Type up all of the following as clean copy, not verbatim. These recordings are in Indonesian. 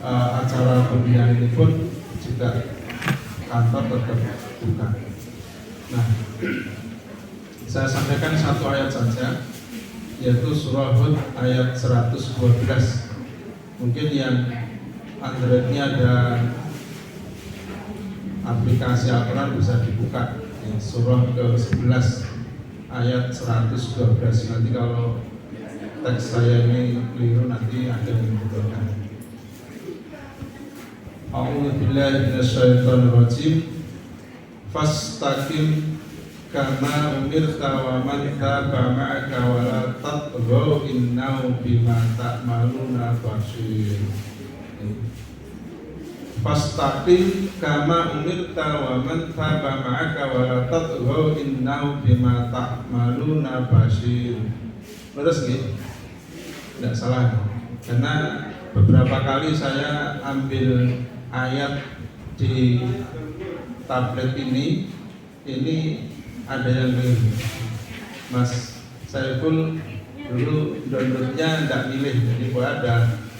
acara pembinaan ini pun juga kantor tetap buka. Nah, saya sampaikan satu ayat saja, yaitu surah Hud ayat 112. Mungkin yang Androidnya ada aplikasi Al-Quran bisa dibuka, surah ke-11 ayat 112. Nanti kalau teks saya ini keliru nanti ada yang membutuhkan. A'udzu billahi minasyaitonir rajim. Fastaqim kama umirta wa man taba ma'aka wa la tatghaw innahu bima ta'maluna basir. Fastaqim kama umirta wa man taba ma'aka wa la tatghaw innahu bima ta'maluna basir. Terus nih, tidak salah, karena beberapa kali saya ambil ayat di tablet ini ada yang keliru. Mas Saiful dulu downloadnya tidak milih, jadi kalau ada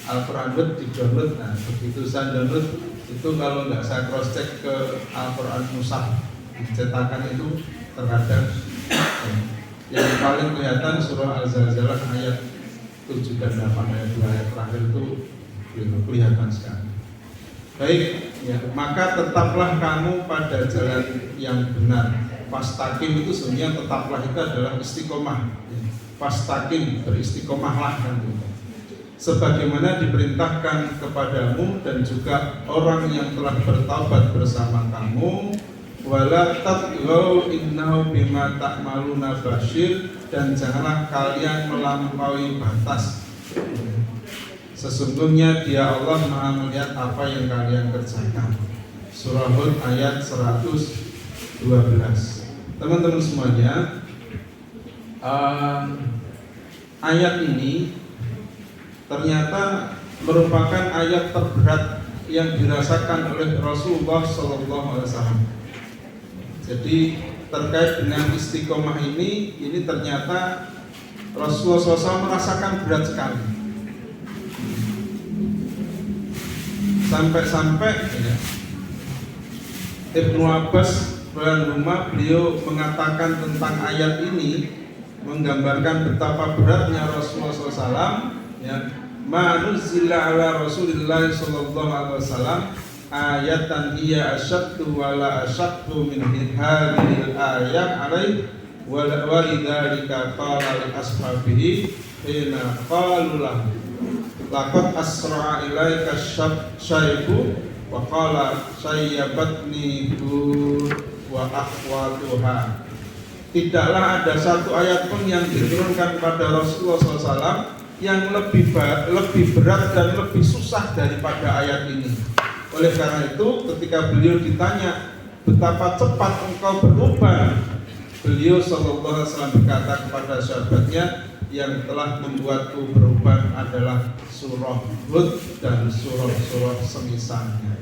Al-Quran di download, nah begitu saya download itu kalau nggak saya cross check ke Al-Quran Mushaf dicetakan itu terkadang yang paling kelihatan surah Al-Zalzalah ayat 7 dan 8 ayat 2 ayat terakhir itu kelihatan sekali. Baik, ya, maka tetaplah kamu pada jalan yang benar. Fastaqim itu sebenarnya tetaplah itu adalah istiqomah. Fastaqim, beristiqomahlah kan gitu. Sebagaimana diperintahkan kepadamu dan juga orang yang telah bertaubat bersama kamu. Wala tatghaw innahu bima ta'maluna basir, dan janganlah kalian melampaui batas. Sesungguhnya Dia Allah Maha melihat apa yang kalian kerjakan. Surah Hud ayat 112. Teman-teman semuanya, ayat ini ternyata merupakan ayat terberat yang dirasakan oleh Rasulullah SAW. Jadi terkait dengan istiqomah ini ternyata Rasulullah SAW merasakan berat sekali. Sampai-sampai ya, Ibnu Abbas Rumah beliau mengatakan tentang ayat ini, menggambarkan betapa beratnya Rasulullah SAW. Ya, ma nuzila ala Rasulillah sallallahu alaihi wasallam ayatan hiya asyaddu wa la asyaddu min hadhil ayat alaih wa lidzalika qala li ashabihi hina qalu lahu laqad asra ilaika syaibu wa qala sayyabatni wa akhwatuha. Tidaklah ada satu ayat pun yang diturunkan kepada Rasulullah SAW yang lebih berat dan lebih susah daripada ayat ini. Oleh karena itu, ketika beliau ditanya betapa cepat engkau berubah, beliau sallallahu alaihi wasallam berkata kepada sahabatnya, yang telah membuatku berubah adalah surah Hud dan surah-surah semisalnya.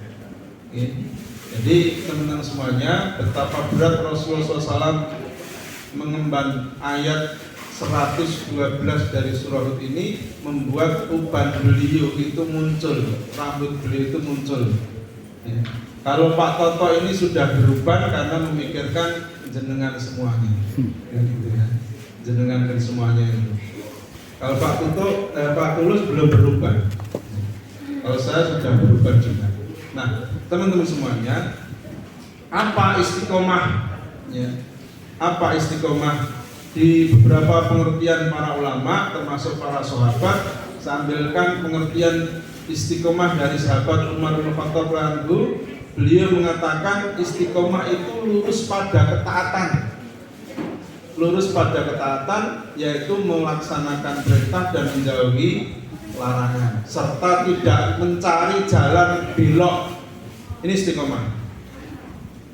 Jadi teman-teman semuanya, betapa berat Rasulullah SAW mengemban ayat 112 dari surah Hud ini, membuat uban beliau itu muncul, rambut beliau itu muncul. Ya. Kalau Pak Toto ini sudah beruban karena memikirkan jenengan semuanya, ya, gitu ya. Jenengan dan semuanya itu. Kalau Pak Tulus belum berubah. Kalau saya sudah berubah juga. Nah, teman-teman semuanya, apa istiqomah? Ya. Apa istiqomah? Di beberapa pengertian para ulama termasuk para sahabat, sambilkan pengertian istiqomah dari sahabat Umar bin Khattab radhiyallahu, beliau mengatakan istiqomah itu lurus pada ketaatan. Lurus pada ketaatan yaitu melaksanakan perintah dan menjauhi larangan, serta tidak mencari jalan belok. Ini istiqomah.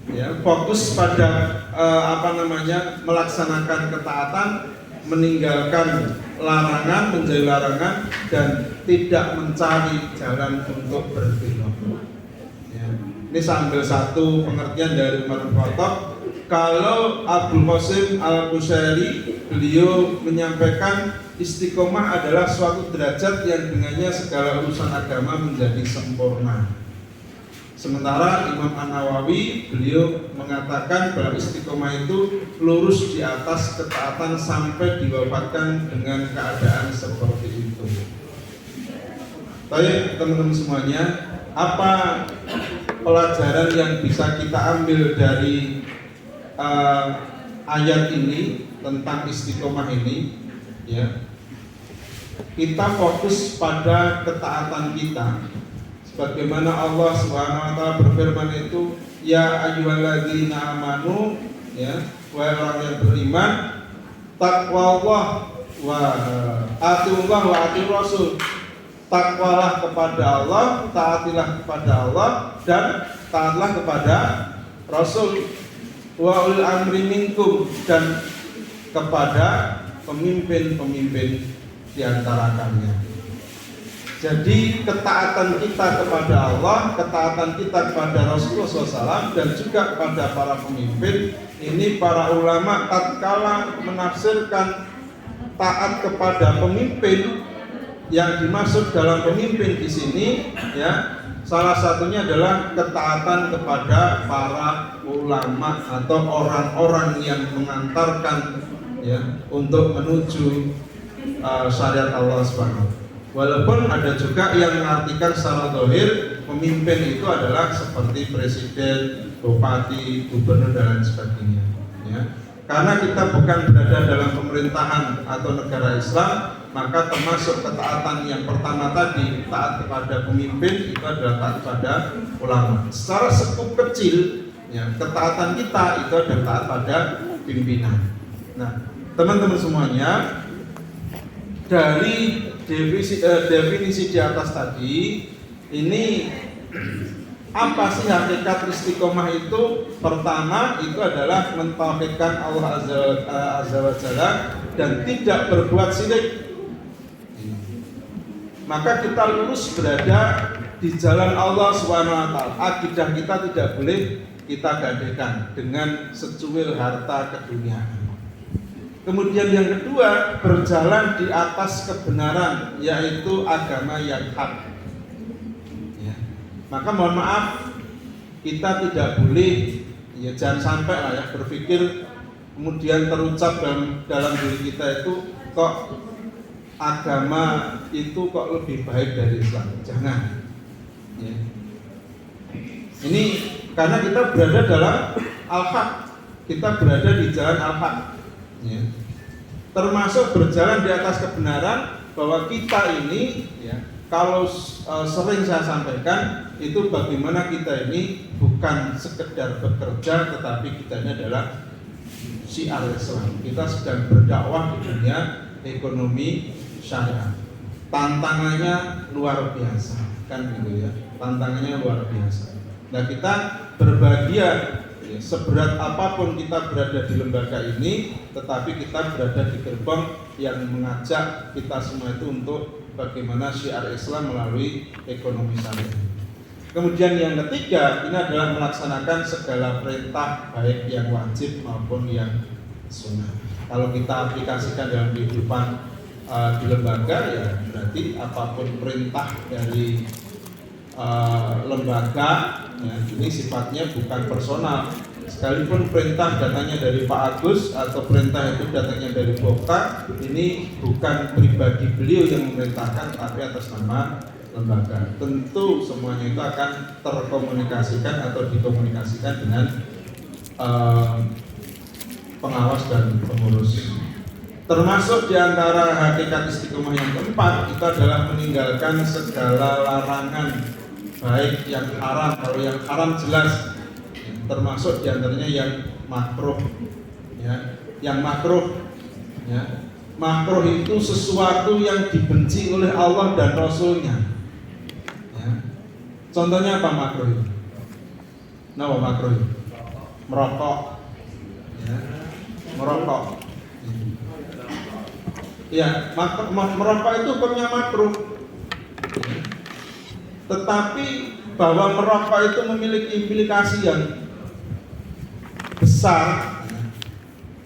Ya, fokus pada melaksanakan ketaatan, meninggalkan larangan, menjauhi larangan, dan tidak mencari jalan untuk berbelok. Ya. Ini sambil satu pengertian dari Umar bin Khattab. Kalau Abdul Qasim Al-Qushairi, beliau menyampaikan istiqomah adalah suatu derajat yang dengannya segala urusan agama menjadi sempurna. Sementara Imam An-Nawawi beliau mengatakan bahwa istiqomah itu lurus di atas ketaatan sampai diwafatkan dengan keadaan seperti itu. Baik teman-teman semuanya, apa pelajaran yang bisa kita ambil dari ayat ini tentang istiqomah ini? Ya, kita fokus pada ketaatan kita. Bagaimana Allah Subhanahu wa taala berfirman itu, ya ayyuhalladzina amanu, ya, wahai orang yang beriman, taqwallah wa atiullah wa atiur rasul. Takwalah kepada Allah, taatilah kepada Allah, dan taatlah kepada Rasul. Wa ulil amri minkum, dan kepada pemimpin-pemimpin di antara kalian. Jadi ketaatan kita kepada Allah, ketaatan kita kepada Rasulullah SAW, dan juga kepada para pemimpin, ini para ulama tatkala menafsirkan taat kepada pemimpin, yang dimaksud dalam pemimpin di sini, ya, salah satunya adalah ketaatan kepada para ulama atau orang-orang yang mengantarkan, ya, untuk menuju syariat Allah Subhanahu. Walaupun ada juga yang mengartikan secara zahir pemimpin itu adalah seperti presiden, bupati, gubernur dan lain sebagainya, ya. Karena kita bukan berada dalam pemerintahan atau negara Islam, maka termasuk ketaatan yang pertama tadi, taat kepada pemimpin, itu adalah taat kepada ulama. Secara sekup kecil, ya, ketaatan kita itu adalah taat pada pimpinan. Nah, teman-teman semuanya, dari definisi di atas tadi, ini apa sih hakikat istiqomah itu? Pertama, itu adalah mentauhidkan Allah Azza wa Jalla dan tidak berbuat syirik. Maka kita lurus berada di jalan Allah SWT. Akidah kita tidak boleh kita gadaikan dengan secuil harta keduniaan. Kemudian yang kedua, berjalan di atas kebenaran, yaitu agama yang hak. Ya. Maka mohon maaf, kita tidak boleh, ya, jangan sampai lah ya, berpikir kemudian terucap dalam diri kita itu, kok agama itu kok lebih baik dari Islam. Jangan, ya. Ini karena kita berada dalam al-haq, kita berada di jalan al-haq, ya. Termasuk berjalan di atas kebenaran, bahwa kita ini, ya, kalau sering saya sampaikan itu bagaimana kita ini bukan sekedar bekerja, tetapi kita ini adalah syiar Islam. Kita sedang berdakwah di dunia ekonomi syariah. Tantangannya luar biasa, kan gitu ya. Tantangannya luar biasa. Nah, kita berbahagia, ya, seberat apapun kita berada di lembaga ini, tetapi kita berada di gerbang yang mengajak kita semua itu untuk bagaimana syiar Islam melalui ekonomi syariah. Kemudian yang ketiga, ini adalah melaksanakan segala perintah, baik yang wajib maupun yang sunnah. Kalau kita aplikasikan dalam kehidupan di lembaga, ya berarti apapun perintah dari lembaga, ya, ini sifatnya bukan personal. Sekalipun perintah datangnya dari Pak Agus atau perintah itu datangnya dari Bokta, ini bukan pribadi beliau yang memerintahkan, tapi atas nama lembaga. Tentu semuanya itu akan terkomunikasikan atau dikomunikasikan dengan pengawas dan pengurus. Termasuk diantara hakikat istiqomah yang keempat, itu adalah meninggalkan segala larangan, baik yang haram. Kalau yang haram jelas, termasuk diantaranya yang makruh, ya. Yang makruh, ya. Makruh itu sesuatu yang dibenci oleh Allah dan Rasulnya, ya. Contohnya apa makruh itu? Nah, makruh itu merokok, ya. Merokok, ya. Merokok itu hukumnya makruh, ya. Tetapi bahwa merokok itu memiliki implikasi yang besar,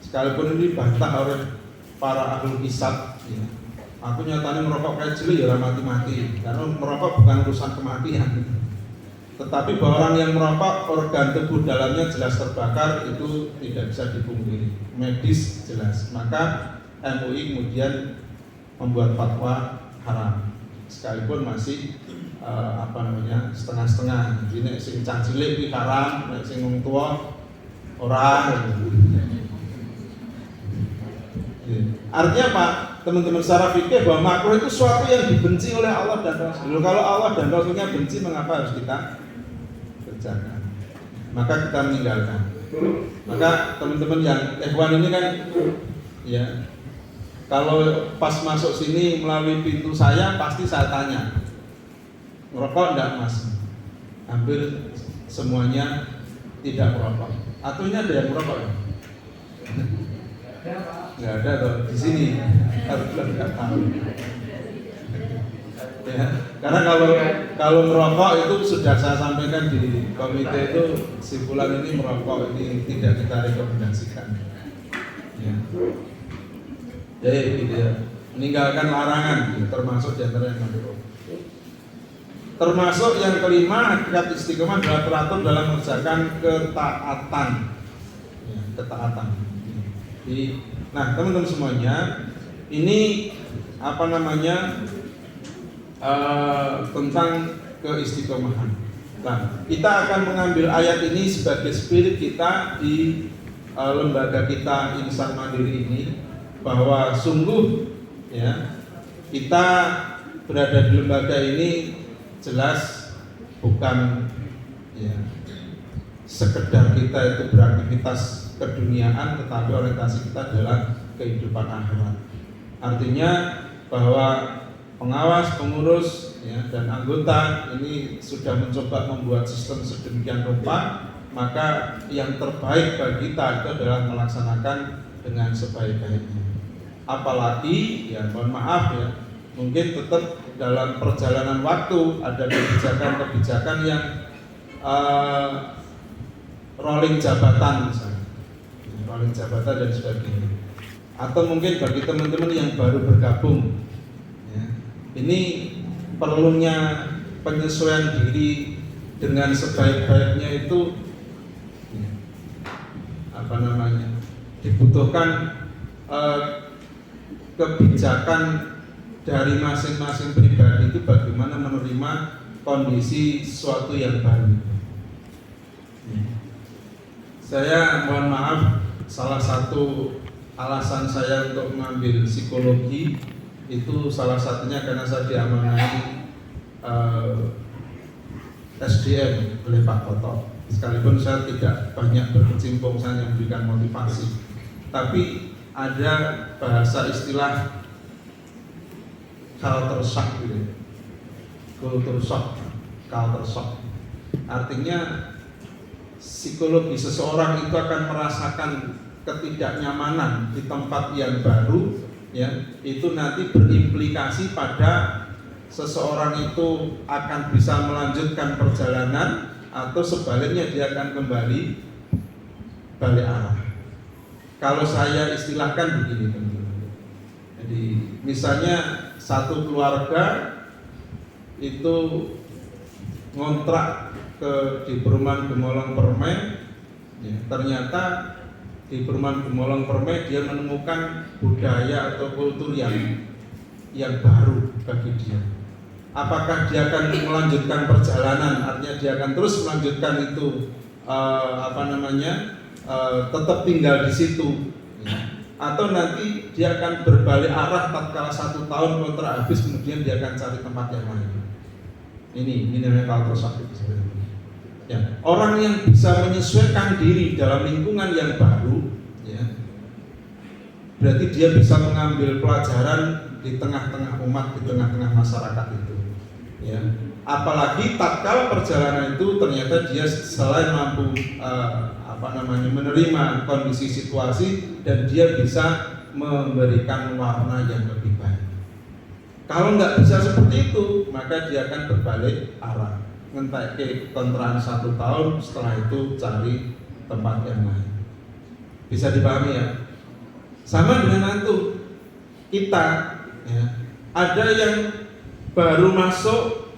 sekalipun ini dibantah oleh para ahli hisab, ya. Aku nyatanya merokok kayak cilik ya mati-mati, karena merokok bukan urusan kematian. Tetapi bahwa orang yang merokok organ tubuh dalamnya jelas terbakar itu tidak bisa dipungkiri, medis jelas. Maka MUI kemudian membuat fatwa haram, sekalipun masih setengah-setengah. Jadi nek sing cah cilik iki haram, nek sing wong tuwa ora. Artinya apa? Teman-teman secara fikih bahwa makruh itu suatu yang dibenci oleh Allah dan Rasul. Kalau Allah dan Rasulnya benci, mengapa harus kita kerjakan? Maka kita meninggalkan. Maka teman-teman yang ikhwan ini kan, ya, kalau pas masuk sini melalui pintu saya pasti saya tanya, ngerokok enggak mas? Hampir semuanya tidak merokok. Atau ini ada yang merokok ya? Nggak ada tuh di sini, harus nggak tahu. Ya, karena kalau merokok itu sudah saya sampaikan di komite itu, si fulan ini merokok, ini tidak kita rekomendasikan. Ya, jadi gitu ya, meninggalkan larangan, termasuk diantara yang makruh. Termasuk yang kelima, hakikat istiqomah adalah teratur dalam mengerjakan ketaatan. Ya, ketaatan. Nah, teman-teman semuanya, ini tentang keistiqomahan. Nah, kita akan mengambil ayat ini sebagai spirit kita di lembaga kita Insan Mandiri ini, bahwa sungguh ya kita berada di lembaga ini jelas bukan ya sekedar kita itu beraktivitas keduniaan, tetapi orientasi kita adalah kehidupan akhirat. Artinya bahwa pengawas, pengurus, ya, dan anggota ini sudah mencoba membuat sistem sedemikian rupa, maka yang terbaik bagi kita itu adalah melaksanakan dengan sebaik-baiknya. Apalagi, ya mohon maaf ya, mungkin tetap dalam perjalanan waktu ada kebijakan-kebijakan yang rolling jabatan misalnya, rolling jabatan dan sebagainya. Atau mungkin bagi teman-teman yang baru bergabung, ya, ini perlunya penyesuaian diri dengan sebaik-baiknya itu, ya, dibutuhkan kebijakan dari masing-masing pribadi itu bagaimana menerima kondisi sesuatu yang baru. Saya mohon maaf, salah satu alasan saya untuk mengambil psikologi itu salah satunya karena saya diamanai SDM oleh Pak Toto. Sekalipun saya tidak banyak berkecimpung, saya memberikan motivasi, tapi ada bahasa istilah culture shock gitu. Culture shock. Artinya psikologi seseorang itu akan merasakan ketidaknyamanan di tempat yang baru, ya, itu nanti berimplikasi pada seseorang itu akan bisa melanjutkan perjalanan atau sebaliknya dia akan kembali balik arah. Kalau saya istilahkan begini teman-teman. Jadi misalnya satu keluarga itu ngontrak di perumahan Gemolong Permai, ya, ternyata di perumahan Gemolong Permai dia menemukan budaya atau kultur yang baru bagi dia. Apakah dia akan melanjutkan perjalanan, artinya dia akan terus melanjutkan itu tetap tinggal di situ, ya, atau nanti dia akan berbalik arah tatkala 1 tahun kontrak habis, kemudian dia akan cari tempat yang lain. Ini namanya culture shock sebenarnya. Ya, orang yang bisa menyesuaikan diri dalam lingkungan yang baru, ya, berarti dia bisa mengambil pelajaran di tengah-tengah umat, di tengah-tengah masyarakat itu, ya. Apalagi tatkala perjalanan itu ternyata dia selain mampu menerima kondisi situasi, dan dia bisa memberikan warna yang lebih baik. Kalau nggak bisa seperti itu, maka dia akan berbalik arah, ngentek kontrakan 1 tahun, setelah itu cari tempat yang lain. Bisa dipahami ya? Sama dengan antum, kita, ya, ada yang baru masuk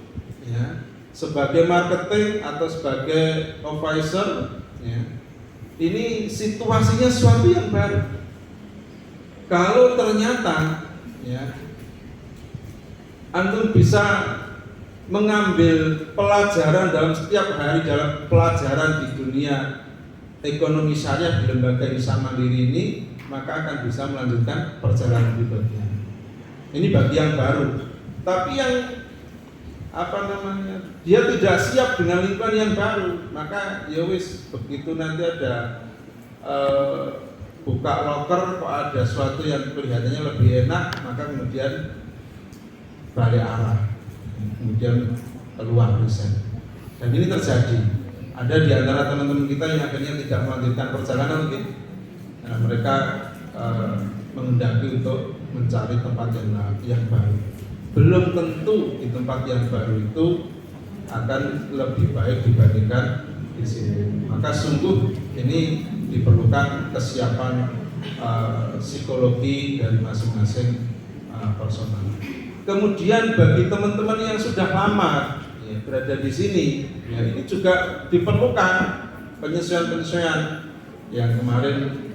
ya, sebagai marketing atau sebagai advisor ya. Ini situasinya sesuatu yang baru. Kalau ternyata ya, antum bisa mengambil pelajaran dalam setiap hari dalam pelajaran di dunia ekonomi syariah di lembaga Ihsan Mandiri ini, maka akan bisa melanjutkan perjalanan berikutnya. Ini bagi yang baru. Tapi yang dia tidak siap dengan lingkungan yang baru, maka ya wis, begitu nanti ada buka loker kok ada sesuatu yang kelihatannya lebih enak, maka kemudian balik arah, kemudian keluar riset. Dan ini terjadi. Ada di antara teman-teman kita yang akhirnya tidak melanjutkan perjalanan mungkin, nah, mereka menghendaki untuk mencari tempat yang baru. Belum tentu di tempat yang baru itu akan lebih baik dibandingkan di sini. Maka sungguh ini diperlukan kesiapan psikologi dari masing-masing personal. Kemudian bagi teman-teman yang sudah lama ya, berada di sini, ya, ini juga diperlukan penyesuaian-penyesuaian yang kemarin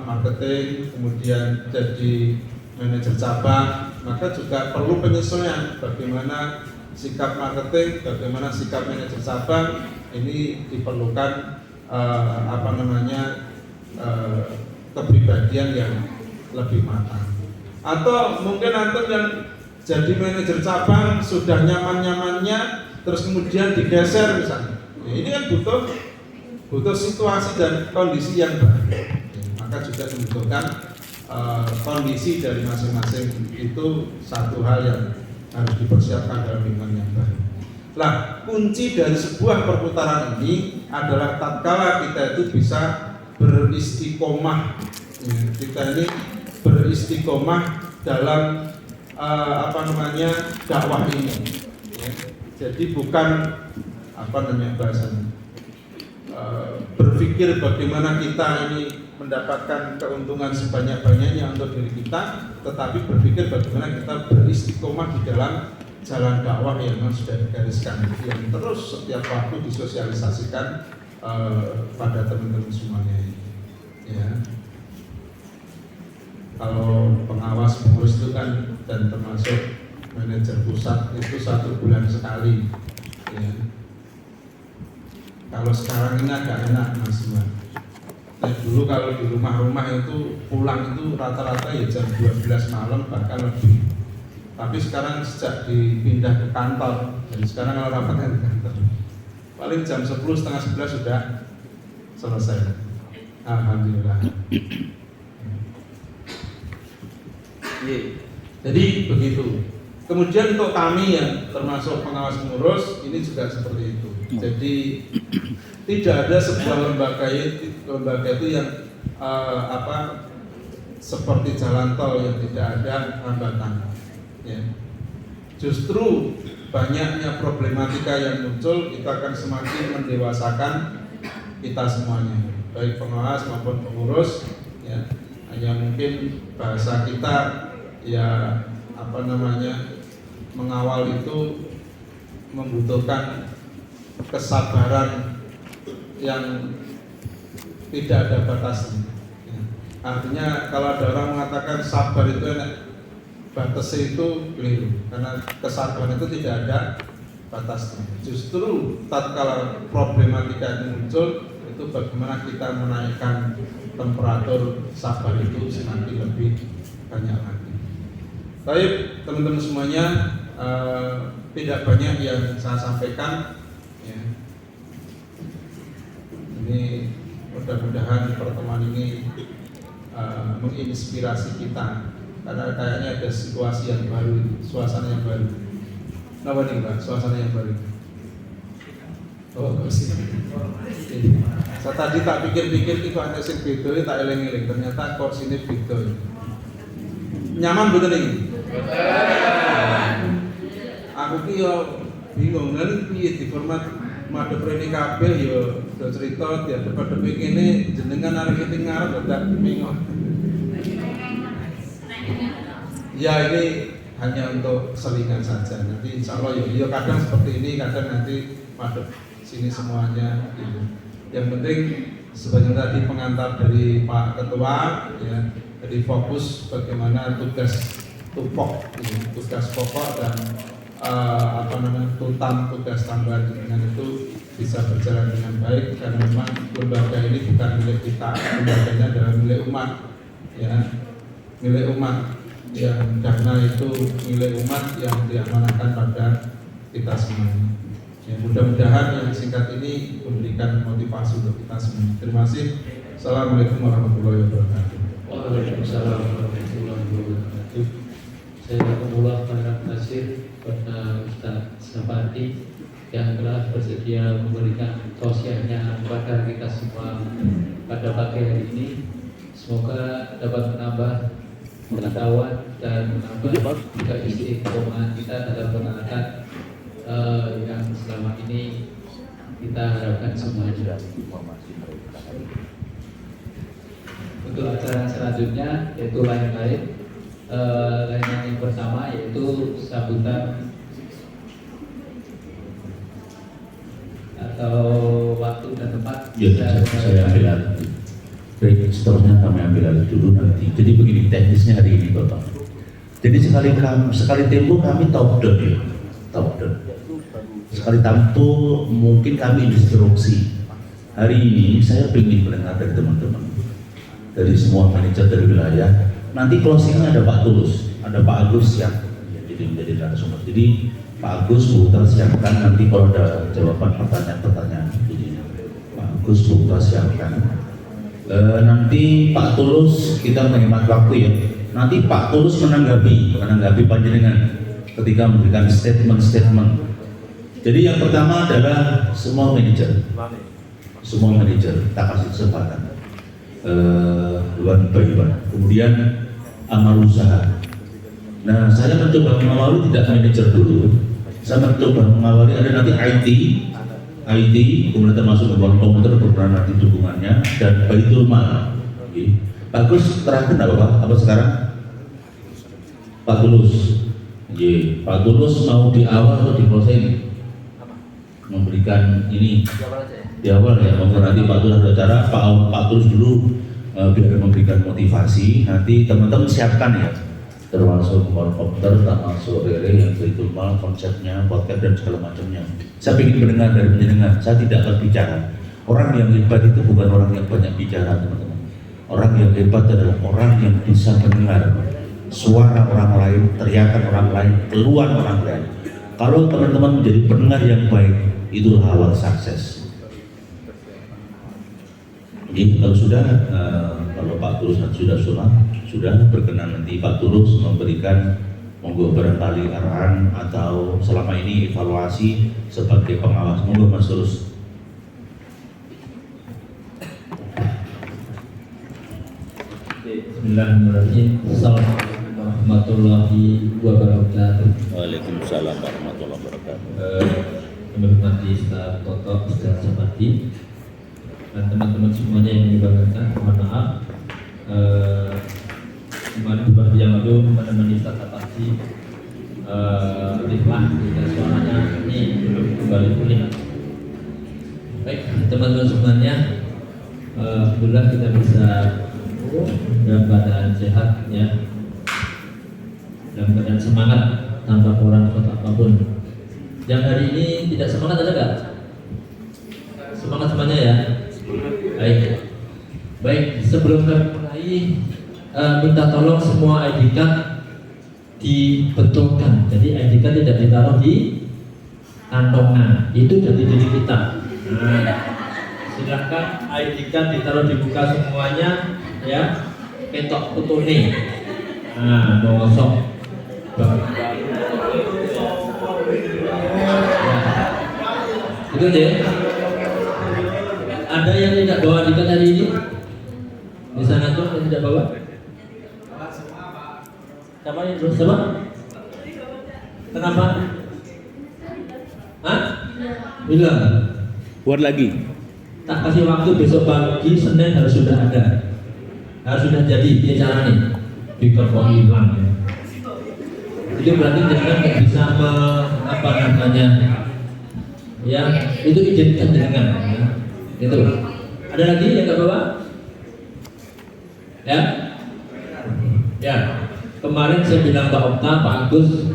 marketing, kemudian jadi manajer cabang, maka juga perlu penyesuaian bagaimana sikap marketing, bagaimana sikap manajer cabang. Ini diperlukan kepribadian yang lebih matang. Atau mungkin antum yang jadi manajer cabang sudah nyaman-nyamannya, terus kemudian digeser misalnya. Ya, ini kan butuh situasi dan kondisi yang baru. Maka juga membutuhkan kondisi dari masing-masing, itu satu hal yang harus dipersiapkan dalam lingkungan yang baru. Nah, kunci dari sebuah perputaran ini adalah tatkala kita itu bisa beristiqomah. Ya, kita ini beristiqomah dalam dakwah ini. Ya, jadi bukan bahasanya berpikir bagaimana kita ini mendapatkan keuntungan sebanyak-banyaknya untuk diri kita, tetapi berpikir bagaimana kita beristiqomah di dalam jalan dakwah yang sudah digariskan, yang terus setiap waktu disosialisasikan pada teman-teman semuanya ini. Ya. Kalau pengawas pengurus itu kan dan termasuk manajer pusat itu 1 bulan sekali. Ya. Kalau sekarang ini agak enak Mas. Dulu kalau di rumah-rumah itu pulang itu rata-rata ya jam 12 malam bahkan lebih. Tapi sekarang sejak dipindah ke kantor, jadi sekarang kalau rapat di kantor paling jam 10 setengah 11 sudah selesai. Alhamdulillah. Jadi begitu. Kemudian untuk kami yang termasuk pengawas pengurus ini juga seperti itu. Jadi tidak ada sebuah lembaga itu yang seperti jalan tol yang tidak ada hambatan. Ya. Justru banyaknya problematika yang muncul itu akan semakin mendewasakan kita semuanya, baik pengawas maupun pengurus. Ya. Hanya mungkin bahasa kita ya mengawal itu membutuhkan kesabaran yang tidak ada batasnya. Ya. Artinya kalau ada orang mengatakan sabar itu enak, batasnya itu keliru, karena kesabaran itu tidak ada batasnya. Justru tatkala problematika itu muncul, itu bagaimana kita menaikkan temperatur sabar itu semakin lebih banyak lagi. Baik teman-teman semuanya, tidak banyak yang saya sampaikan. Ya. Ini mudah-mudahan pertemuan ini menginspirasi kita, karena kayaknya ada situasi yang baru, suasana yang baru. Kenapa nih Mbak, suasana yang baru? Oh, kursi. Saya tadi tak pikir-pikir itu ada sing beda, tak eling-eling, ternyata kursi ini beda. Nyaman betul ini? Aku ki yo bingung kan piye diformat madhep rene kabeh yo do cerita diadep-adep kene jenengan arek iki ngarep dak bingung. Ya ini hanya untuk selingan saja. Nanti insya Allah ya kadang seperti ini, kadang nanti madep sini semuanya gitu. Yang penting sebagai tadi pengantar dari Pak Ketua ya, jadi fokus bagaimana tugas pokok dan tugas tambahan dengan itu bisa berjalan dengan baik, karena memang lembaga ini bukan milik kita, lembaganya adalah milik umat ya, milik umat yang dana itu milik umat yang diamanahkan pada kita semuanya. Ya, mudah-mudahan yang singkat ini memberikan motivasi untuk kita semua. Terima kasih. Assalamualaikum warahmatullahi wabarakatuh. Waalaikumsalam warahmatullahi wabarakatuh. Saya mengulang terima kasih kepada Ustaz Sapati yang telah bersedia memberikan tausiahnya kepada kita semua pada pagi hari ini. Semoga dapat menambah pengetahuan dan menambah juga istiqomah kita dalam menjalankan yang selama ini kita harapkan semuanya. Untuk acara selanjutnya yaitu lain-lain yang pertama yaitu sambutan atau waktu dan tempat. Ya, saya ambil alih. Baik, seterusnya kami ambil alih dulu nanti. Jadi begini teknisnya hari ini Bapak. Jadi sekali tempo kami top down ya, top down. Sekali tempo mungkin kami instruksi. Hari ini saya ingin mendengar dari teman-teman, dari semua manajer dari wilayah. Nanti closingnya ada Pak Tulus, ada Pak Agus yang jadi menjadi narasumber. Jadi Pak Agus Bu siapkan nanti kalau ada jawaban pertanyaan-pertanyaan. Jadi Pak Agus Bu siapkan. Nanti Pak Tulus kita menghemat waktu ya. Nanti Pak Tulus menanggapi panjenengan ketika memberikan statement. Jadi yang pertama adalah semua manajer tak kasih kesempatan one by one. Kemudian amal usaha. Nah, saya mencoba mengawali tidak manajer dulu. Saya mencoba mengawali ada nanti IT, kemudian termasuk beberapa komputer berperan nanti dukungannya dan Baitul Mal. Bagus terakhir apa sekarang? Pak Tulus. Pak Tulus mau di awal atau di closing? Memberikan ini di awal ya, nanti Pak Tulus ada acara, Pak Tulus dulu biar memberikan motivasi. Nanti teman-teman siapkan ya, termasuk komputer, termasuk rere yang Baitul Mal, konsepnya, podcast dan segala macamnya. Saya ingin mendengar dari penjenengan. Saya tidak akan bicara. Orang yang hebat itu bukan orang yang banyak bicara, teman-teman. Orang yang hebat adalah orang yang bisa mendengar suara orang lain, teriakan orang lain, keluhan orang lain. Kalau teman-teman menjadi pendengar yang baik, itulah awal sukses. Jadi kalau sudah, kalau Pak Tulus sudah berkenan nanti Pak Tulus memberikan monggo barangkali arahan atau selama ini evaluasi sebagai pengawas. Monggo Mas Tulus. Bismillahirrahmanirrahim. Assalamualaikum warahmatullahi wabarakatuh. Waalaikumsalam warahmatullahi wabarakatuh. Kami hormati staf Toto Ustaz Sapati dan teman-teman semuanya yang dibanggakan. Mohon maaf kemarin beberapa yang lalu menemani Ustaz Sapati riflah dan suaranya ini belum kembali pulih. Baik teman-teman semuanya, alhamdulillah kita bisa dalam keadaan sehat ya, dalam keadaan semangat tanpa kurang atau apapun. Yang hari ini tidak semangat ada nggak? Semangat semuanya ya. Baik. Sebelum kami mulai, minta tolong semua ID card dibetulkan. Jadi ID card tidak ditaruh di kantongan. Itu dari diri kita. Silakan ID card ditaruh di muka semuanya. Ya, ketok putune. Bosok. Itu deh. Ada yang tidak bawa ID hari ini? Di sana tuh yang tidak bawa? Siapa yang belum sama? Kenapa? Bilang. Buat lagi. Tak kasih waktu besok pagi Senin harus sudah ada. Harus sudah jadi dia caranya. Bikin kok hilang ya. Itu berarti jenengan nggak bisa apa namanya, ya itu identitas jenengan. Ya. Itu. Ada lagi yang nggak bawa? Ya, ya. Kemarin saya bilang Pak Okta, Pak Agus,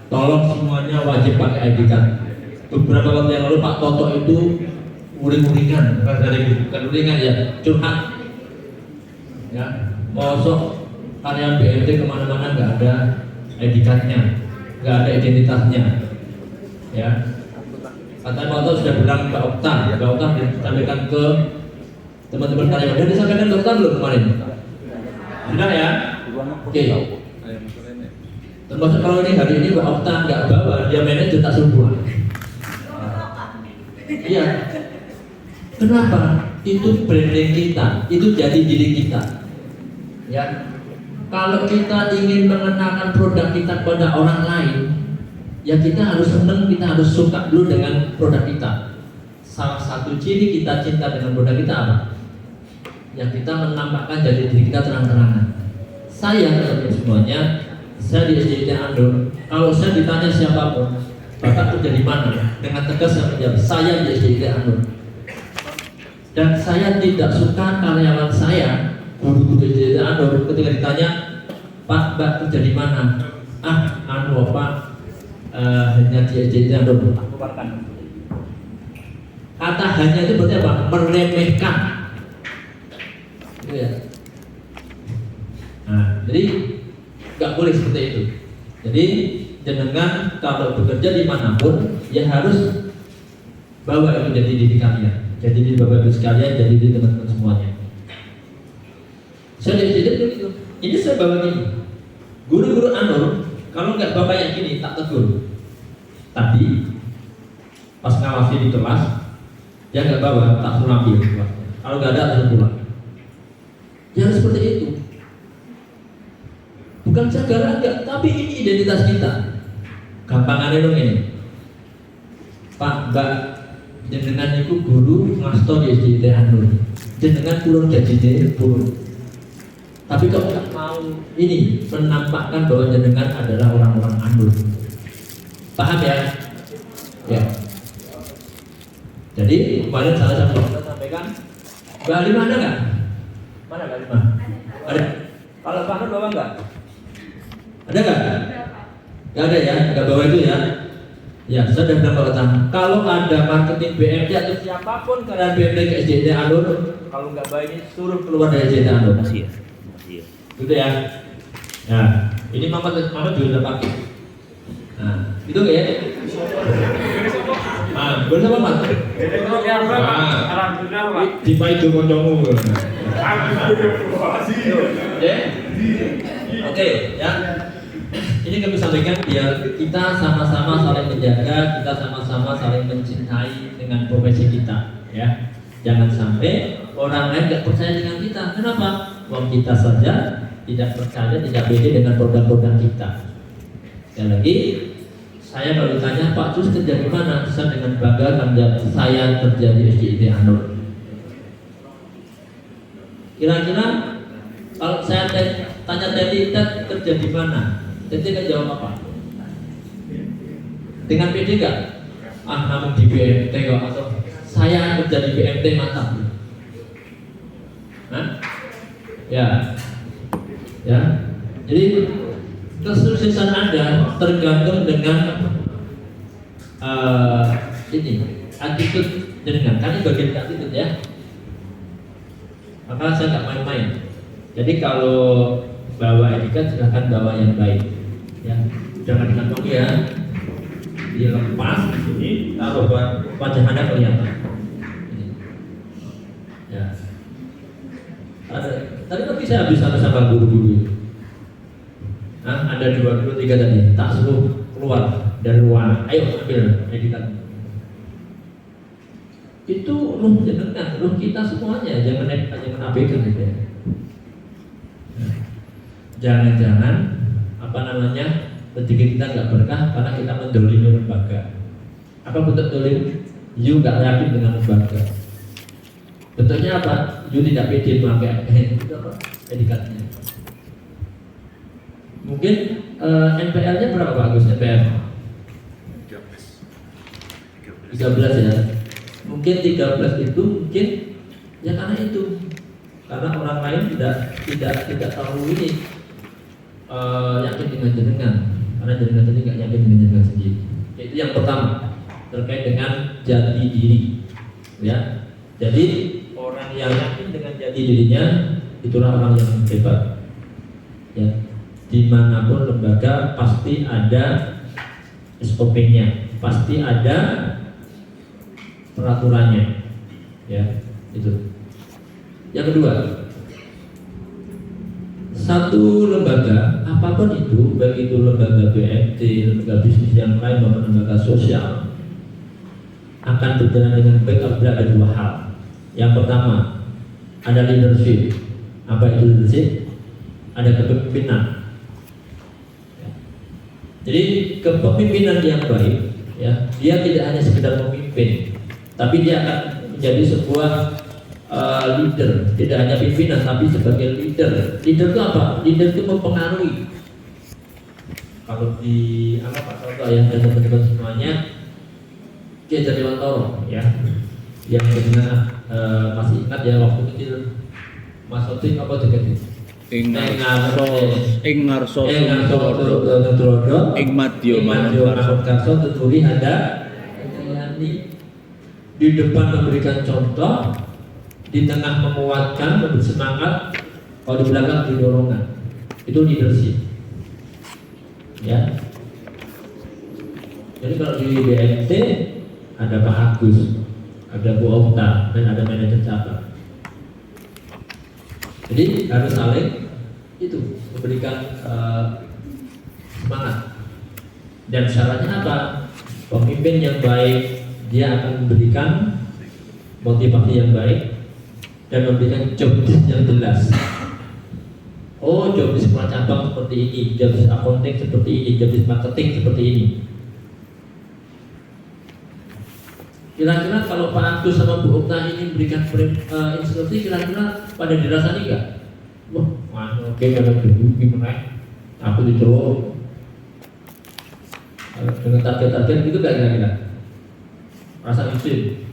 tolong semuanya wajib pakai ID card. Beberapa waktu yang lalu Pak Toto itu uring-uringan, bukan uringan ya, curhat. Ya, mosok karyawan BMT kemana-mana nggak ada ID card-nya, nggak ada identitasnya. Ya, katanya Pak Toto sudah bilang Pak Okta disampaikan ke teman-teman karyawan. Dan disampaikan ke Okta belum kemarin? Sudah ya? Oke. Termasuk kalau ini hari ini Pak Okta nggak bawa, dia manajer tak suruh. Iya. Kenapa? Itu branding kita, itu jadi diri kita. Ya. Kalau kita ingin mengenalkan produk kita kepada orang lain, ya kita harus senang, kita harus suka dulu dengan produk kita. Salah satu ciri kita cinta dengan produk kita apa? Ya kita menampakkan jadi diri kita terang-terangan. Saya semuanya, saya di SDIT Andor. Kalau saya ditanya siapapun, Bapak kerja di mana? Dengan tegas saya menjawab, saya di SDIT Andor. Dan saya tidak suka karyawan saya, guru-guru SDIT Andor, ketika ditanya, Pak, Mbak kerja di mana? Pak, hanya di SDIT Andor. Kata hanya itu berarti apa? Meremehkan. Gitu ya. Nah, jadi nggak boleh seperti itu. Jadi jenengan kalau bekerja dimanapun, ya harus bawa itu jadi diri kalian, jadi diri bapak ibu sekalian, jadi diri teman-teman semuanya. Saya jadi begitu. Ini saya bawa gini. Guru-guru Andor, kalau nggak bawa yang gini tak tegur. Tadi pas ngawasi di kelas, dia nggak bawa, tak suruh ambil. Kalau nggak ada, tak pulang. Jangan seperti itu. Bukan jaga enggak, tapi ini identitas kita. Gampangannya dong ini. Pak, Mbak, jenengan itu guru ngasto di SDIT Andor. Jenengan turun gajinya turun. Tapi kok nggak mau ini menampakkan bahwa jenengan adalah orang-orang Andor. Paham ya? Ya. Jadi kemarin salah satu kita sampaikan, Mbak Halimah ada nggak? Mana Mbak Halimah? Ada. Kalau Pak Nur bawa nggak? Ada nggak? Nggak ada ya, nggak bawa itu ya. Ya, saya sudah bilang Pak Okta, kalau ada marketing BMT atau siapapun karena BMT ke SDIT Andor, kalau nggak bawa ini suruh keluar dari SDIT Andor. Masih ya. Gitu ya. Nah, ini mama juga udah pakai. Nah, itu ya. Ah, boleh sama Mas? Alhamdulillah, Pak. Di paido kancamu. Oke, ya. Ini kami sampaikan biar kita sama-sama saling menjaga, kita sama-sama saling mencintai dengan profesi kita, ya. Jangan sampai orang lain tidak percaya dengan kita. Kenapa? Wong kita saja tidak percaya, tidak pede dengan produk-produk kita. Sekali lagi, saya kalau ditanya Pak Jus kerja di mana? Saya dengan bangga akan jawab, saya kerja di SDIT Andor. Kira-kira kalau saya tanya Teti kerja di mana? Teti kan jawab apa? Dengan pede nggak? Namun di BMT kok, atau saya kerja di BMT mantap. Hah? Ya. Jadi kesuksesan Anda tergantung dengan ini attitude jenengan. Kan ini bagian attitude ya. Maka saya nggak main-main. Jadi kalau bawa etiket silahkan bawa yang baik. Ya, jangan dikantongi ya. Dilepas di sini, taruh wajah Anda kelihatan. Ya. Tadi pagi saya habis sama guru-guru. Ada 2, 3 tadi, tak suruh keluar dari ruangan. Ayo ambil editan. Itu ruh jenengan, ruh kita semuanya. Jangan abaikan gitu ya. Jangan-jangan rezeki kita nggak berkah karena kita mendolimi lembaga. Apa bentuk dolim? You nggak yakin dengan lembaga. Bentuknya apa? You tidak pede memakai itu apa? Predikatnya. Mungkin NPL-nya berapa Pak Agus? NPL 13 ya. Mungkin 13 itu mungkin ya karena itu. Karena orang lain tidak terlalu ini yakin dengan jenengan. Karena jenengan sendiri nggak yakin dengan jenengan sendiri. Itu yang pertama terkait dengan jati diri. Ya. Jadi orang yang yakin dengan jati dirinya itulah orang yang hebat. Ya. Dimanapun lembaga pasti ada SOP-nya, pasti ada peraturannya, ya itu. Yang kedua, satu lembaga apapun itu, baik itu lembaga BMT, lembaga bisnis yang lain maupun lembaga sosial, akan berjalan dengan baik apabila ada dua hal. Yang pertama, ada leadership. Apa itu leadership? Ada kepemimpinan. Jadi kepemimpinan yang baik, ya, dia tidak hanya sekedar memimpin, tapi dia akan menjadi sebuah leader, tidak hanya pimpinan, tapi sebagai leader. Leader itu apa? Leader itu mempengaruhi. Kalau di apa Pak Soto ya, dan teman-teman semuanya, Kiai Jatiwantoro, ya, yang benar masih ingat ya waktu kecil Mas Soting apa dekat itu? Ing Ngarso Turodo ing Madyo Manungkarso Tuturi ada di depan memberikan contoh, di tengah menguatkan, memberi semangat, kalau di belakang didorongkan. Itu leadership. Ya. Jadi kalau di BMT ada Pak Agus, ada Bu Okta, dan ada manajer cabang. Jadi harus saling itu memberikan semangat. Dan syaratnya apa? Pemimpin yang baik dia akan memberikan motivasi yang baik dan memberikan job desk yang jelas. Oh, job desk cabang seperti ini, job desk accounting seperti ini, job desk marketing seperti ini. Kira-kira kalau Pak Agus sama Bu Okta ini memberikan instruksi, kira-kira pada dirasani nggak? Wah, oke, kalau dulu gimana? Aku dicoba dengan target-target gitu nggak kira-kira? Rasa izin?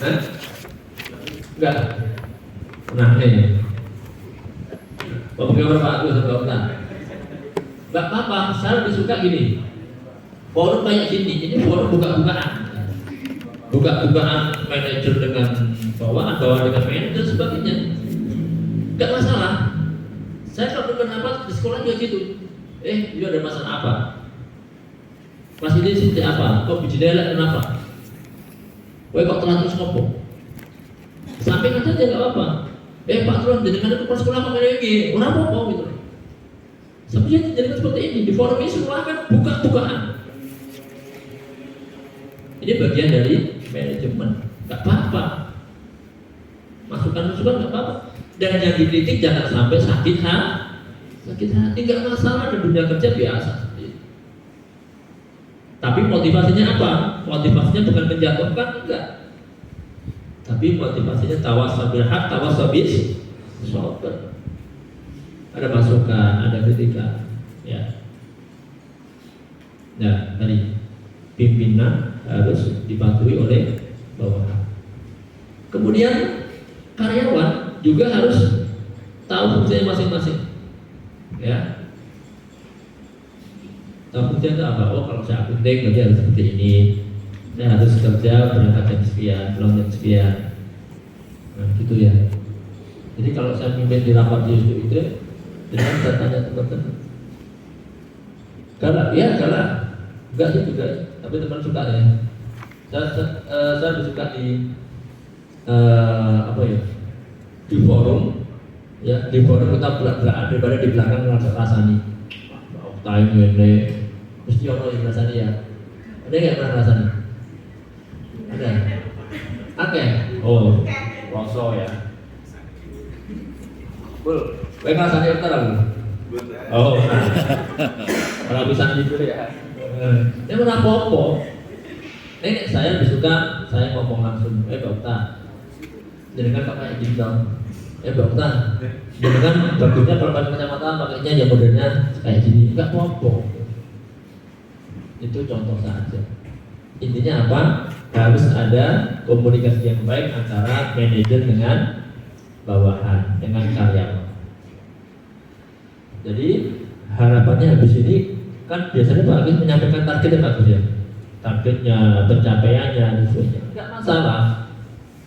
Hah? Enggak? Nah, nih bagaimana Pak Agus sama Bu Okta? Nggak apa-apa, saya lebih suka gini. Forum banyak sini, ini forum buka-bukaan. Buka-bukaan manajer dengan bawaan dengan manajer sebagainya, nggak masalah. Saya kalau dengar apa di sekolah juga gitu. Itu ada masalah apa? Pas ini seperti apa? Kok bijidela kenapa? Kok telat terus ngomong? Sampaikan saja nggak apa-apa. Pak Tuan jenengan itu pas sekolah kok lagi orang apa gitu. Sebenarnya jenengan seperti ini di forum ini sekolah kan buka-bukaan. Ini bagian dari manajemen, nggak apa-apa. Masukan-masukan nggak apa-apa. Dan yang dikritik jangan sampai sakit hati, nggak masalah, di dunia kerja biasa. Tapi motivasinya apa? Motivasinya bukan menjatuhkan, enggak. Tapi motivasinya tawasabil haq, tawasabis sober. Ada masukan, ada kritikan, ya. Nah, tadi pimpinan harus dipatuhi oleh bawahan. Kemudian karyawan juga harus tahu fungsinya masing-masing, ya. Tahu fungsinya itu apa? Oh, kalau saya akunting berarti harus seperti ini. Saya harus kerja berangkat jam sekian, pulang jam sekian. Nah, gitu ya. Jadi kalau saya mimpin di rapat di itu, dengan saya tanya teman-teman, galak, ya galak, enggak sih juga. Tapi teman suka ya. Saya lebih suka di apa ya? Di forum, ya di forum kita belak-belakan daripada di belakang rasani. Time ini, mesti orang yang rasani ya. Ada nggak pernah rasani? Ada. Oke. Oh, rosok ya. Bul, baik rasani apa lagi? Oh, kalau bisa gitu ya. Ini mana popo? Ini saya lebih suka saya ngomong langsung, dokter. Jadi kan kayak gini dong. Ya Mbak Okta, dengan bagusnya kalau pakai kacamata pakainya yang modelnya kayak gini, nggak apa-apa. Itu contoh saja. Intinya apa? Harus ada komunikasi yang baik antara manajer dengan bawahan, dengan karyawan. Jadi harapannya habis ini kan biasanya Pak Agus menyampaikan target ya Pak Agus ya, targetnya, pencapaiannya, sesuatu. Nggak masalah.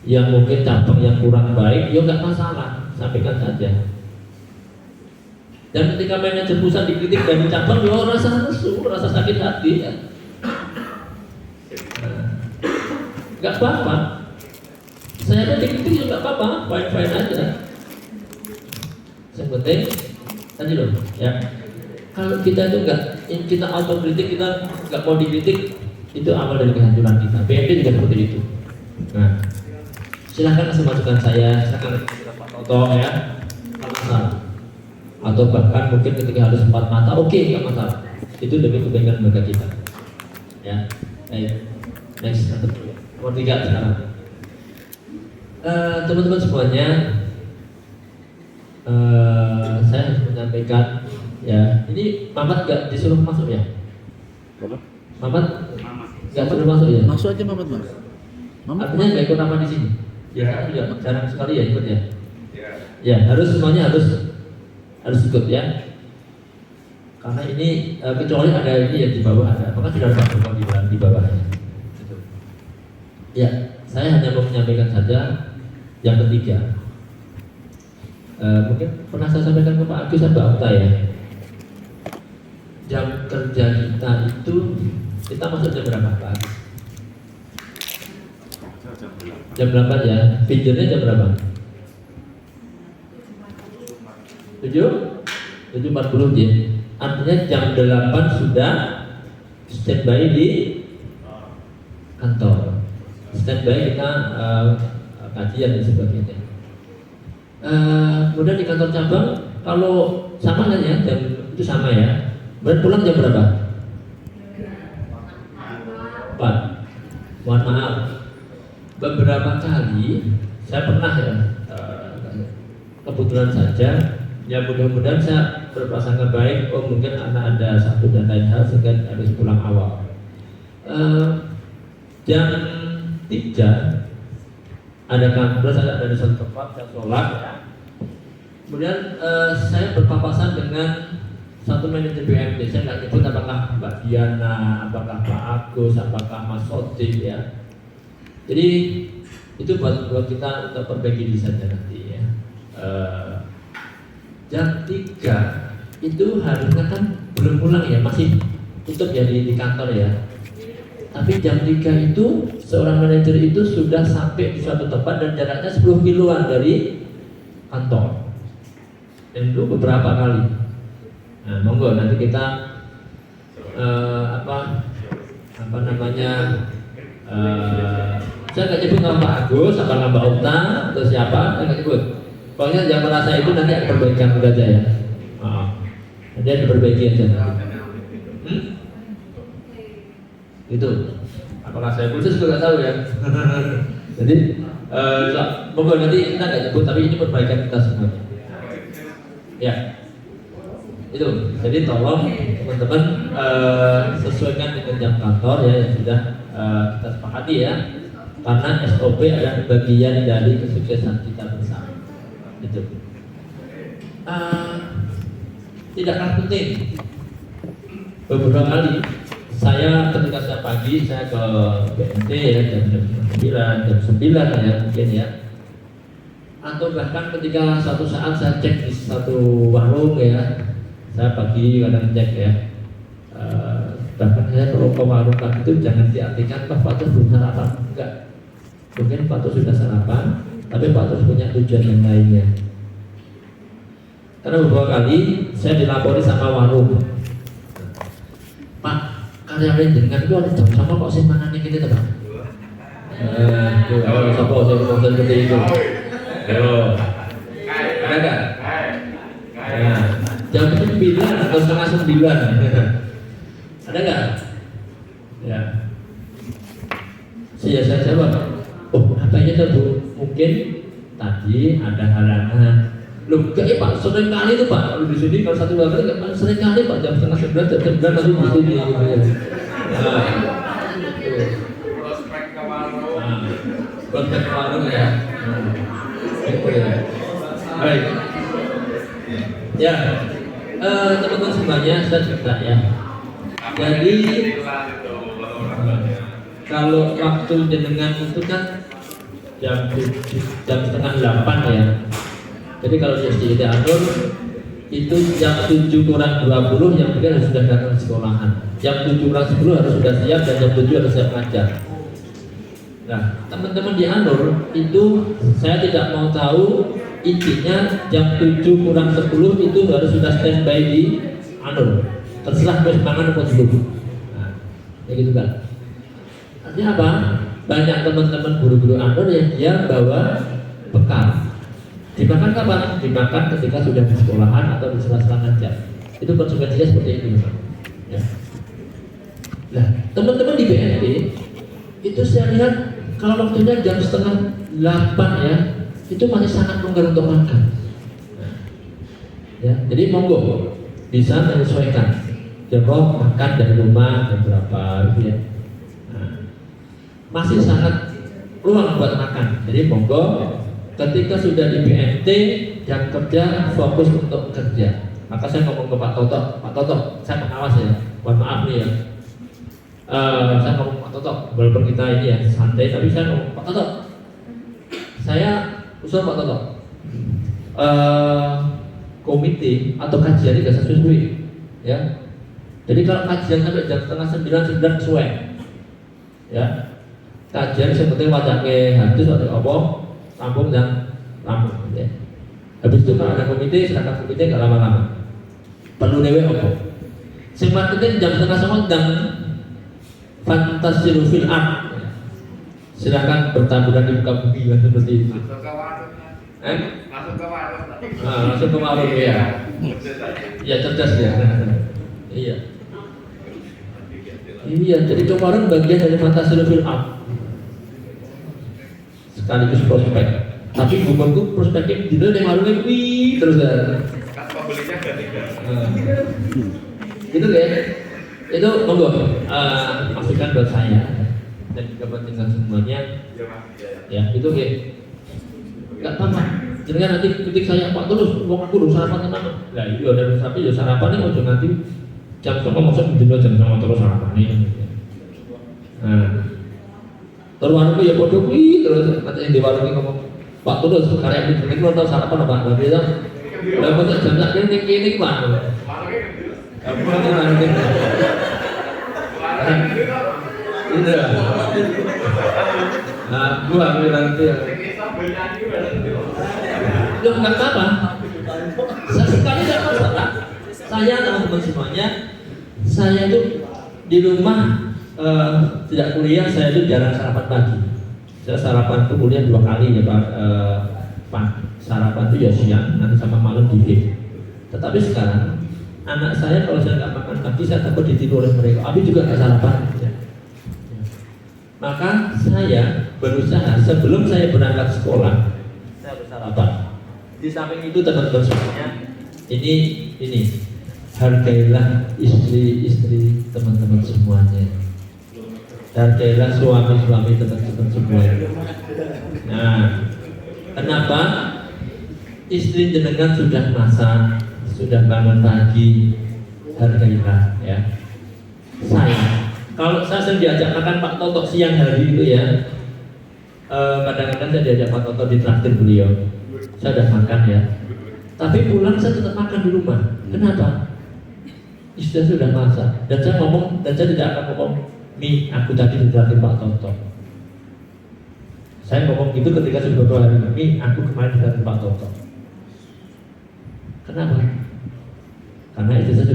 Yang mungkin cabang yang kurang baik, ya nggak masalah, sampaikan saja. Dan ketika manajer pusat dikritik dari cabang, ya rasa nesu, rasa sakit hati ya. Nggak apa-apa. Saya ada dikritik ya nggak apa-apa, fine-fine aja. Yang penting tadi loh, ya. Kalau kita itu nggak, kita autokritik, kita nggak mau dikritik, itu awal dari kehancuran kita. PMP juga seperti itu. Nah, silahkan kasih masukan saya, silahkan Pak Toto ya, nggak masalah. Atau bahkan mungkin ketika harus 4 mata, oke, nggak masalah. Itu demi kebaikan mereka kita. Ya, baik. Next, nomor 3 sekarang. Teman-teman semuanya, saya harus menyampaikan ya, ini Mamat nggak disuruh masuk ya? Mamat nggak disuruh masuk ya? Masuk aja Mamat Mas. Artinya nggak ikut nama di sini. Ya, juga jarang sekali ya ikut ya. Ya, harus semuanya harus ikut ya. Karena ini kecuali ada ini yang di bawah ada, maka sudah ada di bawahnya. Gitu. Ya, saya hanya mau menyampaikan saja yang ketiga. Mungkin pernah saya sampaikan ke Pak Agus dan Mbak Okta ya. Jam kerja kita itu kita masuk jam berapa Pak Agus? Jam 8 ya, pinjernya jam berapa? 7.40 ya. Artinya jam 8 sudah standby di kantor. Standby kita kajian dan sebagainya. Kemudian di kantor cabang kalau sama kan ya, jam itu sama ya. Kemudian pulang jam berapa? 4. Mohon maaf. Beberapa kali saya pernah ya, kebetulan saja, ya mudah-mudahan saya berprasangka baik, oh mungkin anak ada satu dan lain hal sehingga harus pulang awal. Jam 3 ada kantor, saya ada di satu tempat, saya sholat. Kemudian saya berpapasan dengan satu manajer BMT, saya nggak nyebut apakah Mbak Diana, apakah Pak Agus, apakah Mas Sodik ya. Jadi itu buat kita untuk perbaiki diri saja nanti ya. Jam 3 itu harusnya kan belum pulang ya, masih tutup ya di kantor ya. Tapi jam 3 itu seorang manajer itu sudah sampai di suatu tempat dan jaraknya 10 kiloan dari kantor. Dan itu beberapa kali. Nah, monggo nanti kita apa namanya? Saya nggak nyebut nama Pak Agus, apa nama Mbak Okta atau siapa, saya nggak nyebut. Pokoknya yang merasa itu nanti ada perbaikan aja ya. Nanti ada perbaiki aja nanti. Itu. Apakah saya khusus juga nggak tahu ya. Jadi, monggo nanti kita nggak nyebut, tapi ini perbaikan kita semuanya. Ya. Itu. Jadi tolong teman-teman sesuaikan dengan jam kantor ya yang sudah kita sepakati ya. Karena SOP adalah bagian dari kesuksesan kita bersama. Itu. Tidak kalah penting. Beberapa kali saya ketika saya pagi saya ke BNT ya jam 9 ya mungkin ya. Atau bahkan ketika satu saat saya cek di satu warung ya, saya pagi kadang cek ya. Bahkan saya kalau ke warung itu jangan diartikan Pak Tos belum sarapan, enggak. Mungkin Pak Tos sudah sarapan, tapi Pak Tos punya tujuan yang lainnya. Karena beberapa kali saya dilapori sama warung, Pak, karyawan dengan itu ada jam sama kok sih mana nih kita Pak? Kalau siapa saya ngomong seperti itu, ada nggak? Jam 9 atau setengah 9, ada nggak? Ya, saya jawab. Oh, apanya tuh Bu? Mungkin tadi ada halangan. Loh, enggak ya Pak, sering kali itu Pak, kalau di sini kalau satu warga enggak sering kali Pak, jam 8:30, jam 9 tadi di sini gitu ya. Prospek ke warung. Prospek ke warung ya. Gitu ya. Baik. Ya, teman-teman semuanya saya cerita ya. Jadi kalau waktu jenengan itu kan jam 7:30 ya. Jadi kalau di SDIT Anur itu jam 7 kurang 20 yang mungkin harus sudah datang ke sekolahan. Jam 7 kurang 10 harus sudah siap dan jam 7 harus siap ngajar. Nah, teman-teman di Anur itu saya tidak mau tahu, intinya jam 7 kurang 10 itu harus sudah standby di Anur. Terserah bos mangan atau belum. Nah, ya gitu kan. Artinya apa? Banyak teman-teman guru-guru Anur yang dia bawa bekal. Dimakan kapan? Dimakan ketika sudah di sekolahan atau di sela-sela ngajar. Itu konsekuensinya seperti itu. Ya. Nah, teman-teman di BNP itu saya lihat kalau waktunya jam 7:30 ya, itu masih sangat longgar untuk makan. Ya, jadi monggo bisa menyesuaikan. Jam makan dari rumah jam berapa gitu ya. Nah, masih sangat ruang buat makan. Jadi monggo ketika sudah di BNT jam kerja fokus untuk kerja. Maka saya ngomong ke Pak Toto, saya pengawas ya, mohon maaf nih ya. Saya ngomong Pak Toto, walaupun kita ini ya santai, tapi saya ngomong Pak Toto, saya usul Pak Toto, komite atau kajian ini gak sesuai, ya. Jadi kalau kajian sampai jam 8:30 sesuai, ya. Kajian seperti wajah ke hadis atau apa, rampung dan rampung, ya. Habis itu kalau ada komite, silakan komite gak lama-lama. Perlu dewe apa? Sing marketing jam 8:30 dan fantasi fil art. Silakan bertaburan di muka bumi ya, seperti itu. Masuk ke warung. Masuk ke warung. Masuk ke warung ya. Ya cerdas ya. Iya. Iya, jadi ke warung bagian dari fantasi fil art. Sekaligus prospek. Tapi bukanku prospeknya di dalam warungnya wih terus ya. Kan pembelinya ganti-ganti. Gitu ya. Itu monggo masukan buat saya dan juga buat dengan semuanya. Ya, itu ya. Enggak apa-apa. Jangan nanti ketik saya Pak terus wong aku udah sarapan tenan. Lah iya udah sapi ya sarapan nih ojo nanti jam 9 masuk dino jam 9 terus sarapan nih. Nah. Terus warungku ya bodoh kuwi terus nanti yang di warung ngomong Pak terus karya ini lu tahu sarapan apa enggak bisa. Lah kok jam sak kene Pak. Kamu nanti. Ini. Nah, gua nanti ya. Loh, nggak apa-apa. Sesekali tidak masalah. Saya teman-teman semuanya, saya itu di rumah tidak kuliah, saya itu jarang sarapan pagi. Saya sarapan itu kuliah 2 kali ya Pak. Sarapan itu ya siang, nanti sama malam di. Tetapi sekarang anak saya kalau saya nggak makan pagi, saya takut ditiru oleh mereka. Abi juga nggak sarapan. Ya. Maka saya berusaha sebelum saya berangkat sekolah, saya harus sarapan. Di samping itu teman-teman semuanya, ini hargailah istri-istri teman-teman semuanya. Hargailah suami-suami teman-teman semuanya. Nah, kenapa? Istri jenengan sudah masak, sudah bangun pagi, hargailah ya. Kalau saya sering diajak makan Pak Toto siang hari itu ya, kadang-kadang saya diajak Pak Toto di traktir beliau. Saya sudah makan ya, tapi pulang saya tetap makan di rumah. Kenapa? Istri sudah masak dan saya ngomong, dan saya tidak akan ngomong Mi, aku tadi di traktir Pak Toto. Saya ngomong gitu ketika sudah beberapa hari, Mi, aku kemarin di traktir Pak Toto. Kenapa? Karena istri saya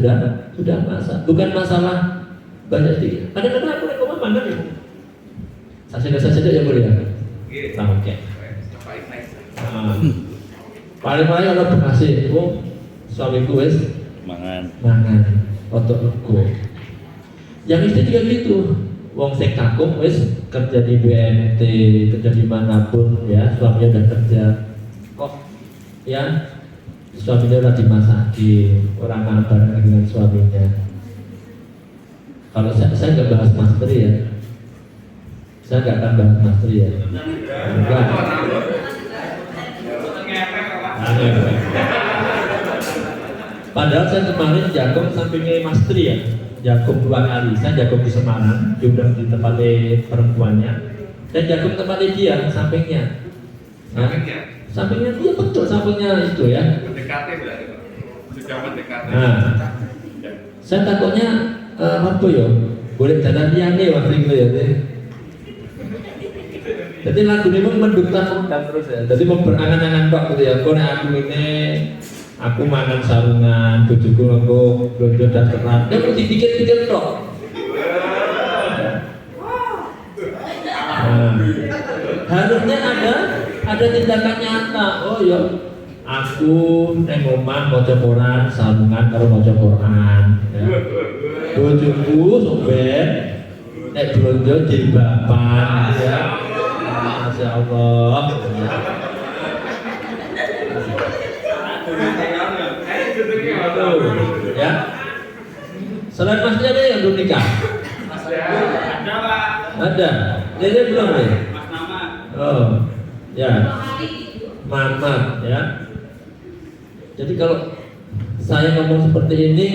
sudah masak. Bukan masalah banyak sedikit. Kadang-kadang aku ngomong mana nih? Saja ya boleh ya. Nah, oke. Paling-paling ada bekasih, suamiku wes mangan, otot lego. Yang istri juga gitu, wong sing kakung wes kerja di BNT, kerja di manapun ya, suaminya udah kerja, ya suaminya udah dimasakin, orang mana bareng dengan suaminya. Kalau saya nggak bahas mastery ya, saya nggak akan bahas mastery ya. Enggak. Padahal saya kemarin jagung sampingnya mastery ya, jagung 2 kali. Saya jagung di Semarang, diundang di tempatnya perempuannya, dan jagung tempatnya dia sampingnya. Ya. Sampingnya dia betul, sampingnya itu ya. Mendekati berarti Pak. Sudah mendekati. Nah, saya takutnya apa ya? Boleh jalan liane waktu itu ya. Jadi lagu ini mendukung dan terus ya. Jadi memberangan-angan Pak gitu ya. Kau aku ini, aku mangan sarungan, bojoku aku belanja dan keran. Dia mau dipikir-pikir kok. Harusnya ada tindakan nyata. Oh ya, aku neng omah maca Quran, sarungan karo maca Quran. Ya. Bojoku soben nek belanja jilbaban ya. Masya Allah. Ya. Selain Mas ada yang belum nikah? Ada Pak. Ada. Dede belum nih? Mas Nama. Oh, ya. Mamat ya. Jadi kalau saya ngomong seperti ini,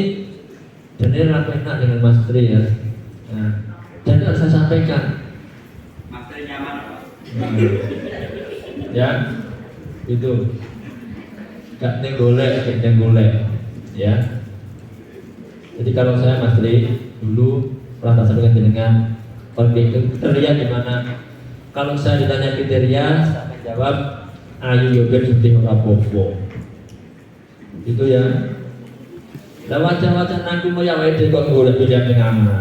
dan ini enak dengan Mas Tri ya. Nah, dan harus saya sampaikan. Mas Tri nyaman Pak. Ya, itu. Gak nenggolek, ya. Jadi kalau saya Mas Tri dulu pernah sampaikan dengan kriteria di mana kalau saya ditanya kriteria, saya akan jawab ayu yoga sudah rapopo. Itu ya. Lah wajah-wajah nanggung mau ya wae kok golek pilihan yang aman.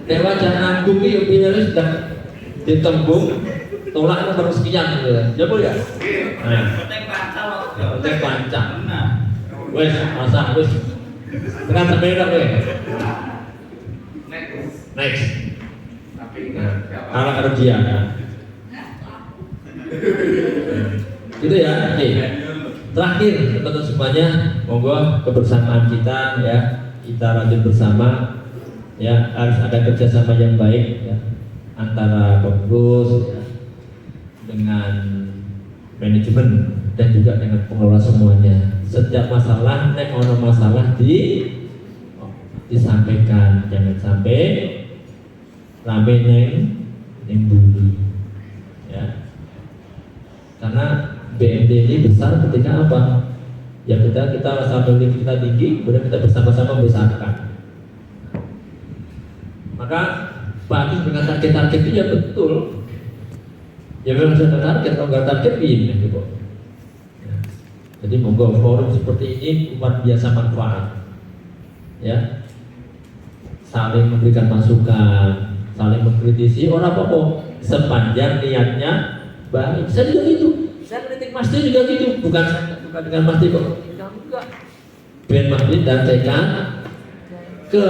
Nek wajah nanggung iki yo pilihan sudah ditembung tolak nomor sekian gitu ya. Ya Bu ya. Nah, Penting pancal loh. penting pancang. Nah. Wes, masa wes. Tekan sampai dak kowe. Next. Tapi Kalau ada dia. Gitu ya. Oke. Terakhir teman-teman semuanya, monggo kebersamaan kita ya, kita rajin bersama ya, harus ada kerjasama yang baik ya, antara pengurus ya, dengan manajemen dan juga dengan pengelola semuanya. Setiap masalah, nek ono masalah disampaikan, jangan sampai rame neng bumi ya, karena BMD ini besar ketika apa? Ya kita rasa memiliki kita tinggi, kemudian kita bersama-sama membesarkan. Maka Pak Agus dengan target-target itu ya betul. Ya memang ada target, kalau nggak target ini gitu. Ya. Jadi monggo forum seperti ini luar biasa manfaat. Ya, saling memberikan masukan, saling mengkritisi orang apa sepanjang niatnya baik. Saya juga gitu. Saya kritik Mas Tri juga gitu, bukan dengan Mas Tri kok. Enggak. Ben Mas Tri dan tekan ke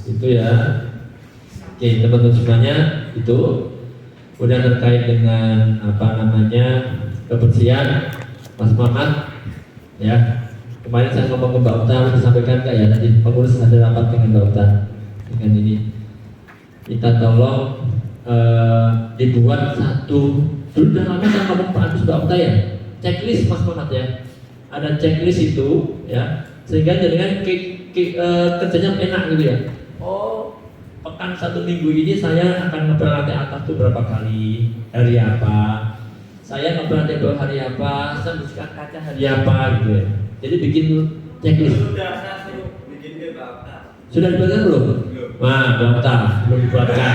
itu ya. Oke, teman-teman semuanya itu udah terkait dengan apa namanya kebersihan Mas Muhammad ya. Kemarin saya ngomong ke Mbak Uta, disampaikan nggak ya tadi pengurus ada rapat dengan Mbak Uta dengan ini. Kita tolong dibuat satu, dulu udah lama saya ngomong Pak Agus Mbak Uta ya, checklist Mas Muhammad ya, ada checklist itu ya, sehingga jadikan kerjanya enak gitu ya. Oh, pekan 1 minggu ini saya akan ngeberlatih atas itu berapa kali, hari apa, saya ngeberlatih dua hari apa, saya bersihkan kaca hari apa gitu ya. Jadi bikin checklist. Sudah saya suruh bikin ke Bapak. Sudah dibuatkan belum? Wah, Bapak belum dibuatkan.